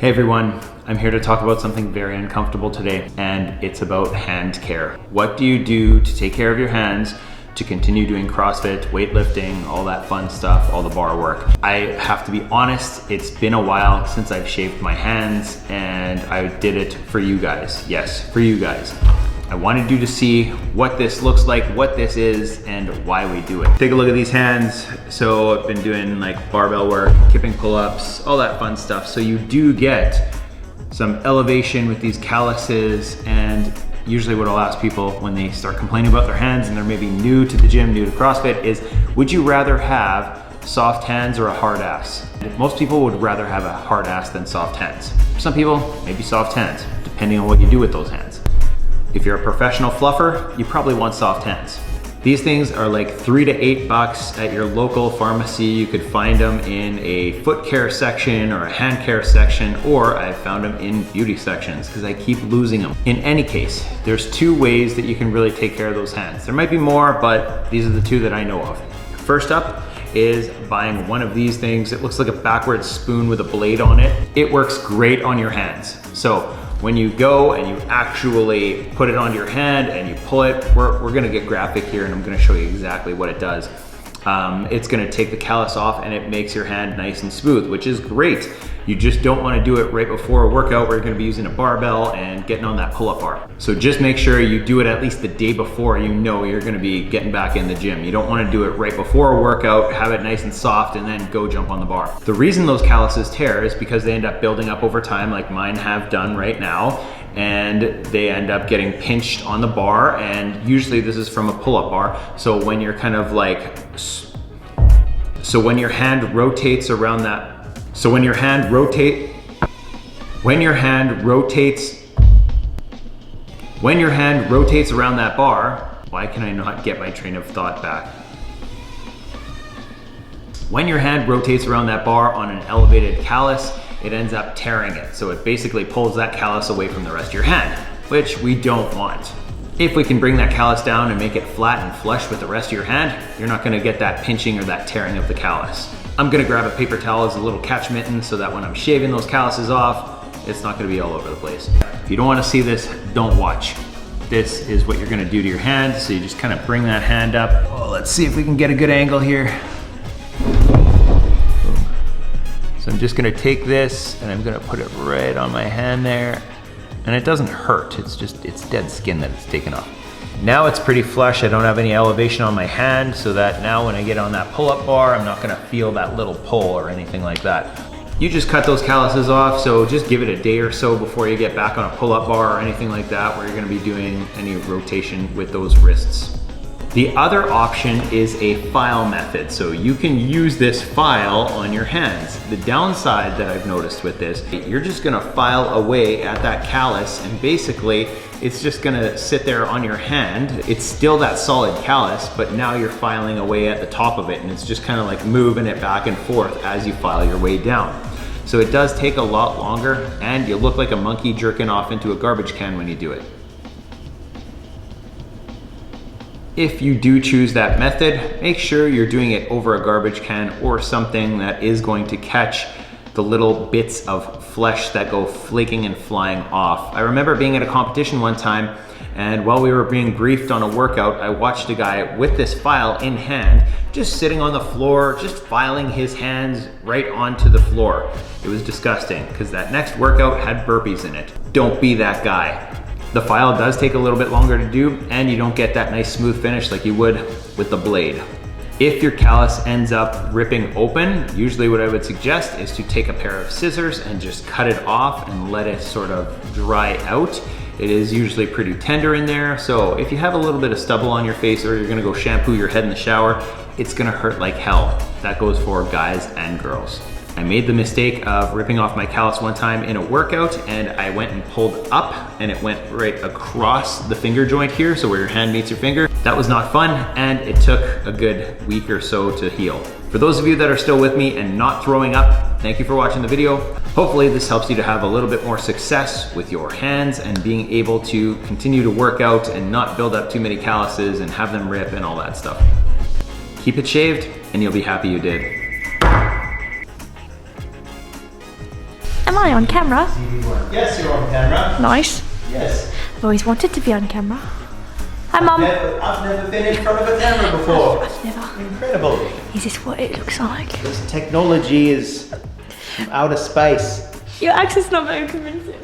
Hey everyone, I'm here to talk about something very uncomfortable today, and it's about hand care. What do you do to take care of your hands to continue doing CrossFit, weightlifting, all that fun stuff, all the bar work? I have to be honest, it's been a while since I've shaved my hands, and I did it for you guys. Yes, for you guys. I wanted you to see what this looks like, what this is, and why we do it. Take a look at these hands. So I've been doing like barbell work, kipping pull-ups, all that fun stuff. So you do get some elevation with these calluses, and usually what I'll ask people when they start complaining about their hands and they're maybe new to the gym, new to CrossFit, is would you rather have soft hands or a hard ass? Most people would rather have a hard ass than soft hands. Some people, maybe soft hands, depending on what you do with those hands. If you're a professional fluffer, you probably want soft hands. These things are like $3 to $8 at your local pharmacy. You could find them in a foot care section or a hand care section, or I've found them in beauty sections because I keep losing them. In any case, there's two ways that you can really take care of those hands. There might be more, but these are the two that I know of. First up is buying one of these things. It looks like a backwards spoon with a blade on it. It works great on your hands. So when you go and you actually put it onto your hand and you pull it, we're gonna get graphic here and I'm gonna show you exactly what it does. It's gonna take the callus off and it makes your hand nice and smooth, which is great. You just don't wanna do it right before a workout where you're gonna be using a barbell and getting on that pull-up bar. So just make sure you do it at least the day before you know you're gonna be getting back in the gym. You don't wanna do it right before a workout, have it nice and soft, and then go jump on the bar. The reason those calluses tear is because they end up building up over time, like mine have done right now, and they end up getting pinched on the bar, and usually this is from a pull-up bar. So when you're kind of like, so when your hand rotates around that, so when your hand rotates around that bar, why can I not get my train of thought back? When your hand rotates around that bar on an elevated callus, it ends up tearing it. So it basically pulls that callus away from the rest of your hand, which we don't want. If we can bring that callus down and make it flat and flush with the rest of your hand, you're not gonna get that pinching or that tearing of the callus. I'm gonna grab a paper towel as a little catch mitten so that when I'm shaving those calluses off, it's not gonna be all over the place. If you don't wanna see this, don't watch. This is what you're gonna do to your hand. So you just kind of bring that hand up. Oh, let's see if we can get a good angle here. So I'm just gonna take this and I'm gonna put it right on my hand there. And it doesn't hurt, it's dead skin that it's taken off. Now it's pretty flush, I don't have any elevation on my hand, so that now when I get on that pull-up bar, I'm not gonna feel that little pull or anything like that. You just cut those calluses off, so just give it a day or so before you get back on a pull-up bar or anything like that where you're gonna be doing any rotation with those wrists. The other option is a file method. So you can use this file on your hands. The downside that I've noticed with this, you're just gonna file away at that callus and basically it's just gonna sit there on your hand. It's still that solid callus, but now you're filing away at the top of it and it's just kind of like moving it back and forth as you file your way down. So it does take a lot longer and you look like a monkey jerking off into a garbage can when you do it. If you do choose that method, make sure you're doing it over a garbage can or something that is going to catch the little bits of flesh that go flaking and flying off. I remember being at a competition one time, and while we were being briefed on a workout, I watched a guy with this file in hand, just sitting on the floor, just filing his hands right onto the floor. It was disgusting, because that next workout had burpees in it. Don't be that guy. The file does take a little bit longer to do, and you don't get that nice smooth finish like you would with the blade. If your callus ends up ripping open, usually what I would suggest is to take a pair of scissors and just cut it off and let it sort of dry out. It is usually pretty tender in there, so if you have a little bit of stubble on your face or you're gonna go shampoo your head in the shower, it's gonna hurt like hell. That goes for guys and girls. I made the mistake of ripping off my callus one time in a workout, and I went and pulled up and it went right across the finger joint here, so where your hand meets your finger. That was not fun, and it took a good week or so to heal. For those of you that are still with me and not throwing up, thank you for watching the video. Hopefully this helps you to have a little bit more success with your hands and being able to continue to work out and not build up too many calluses and have them rip and all that stuff. Keep it shaved and you'll be happy you did. Am I on camera? Yes, you're on camera. Nice. Yes. I've always wanted to be on camera. Hi, Mum. I've never been in front of a camera before. I've never. Incredible. Is this what it looks like? This technology is from outer space. Your accent's not very convincing.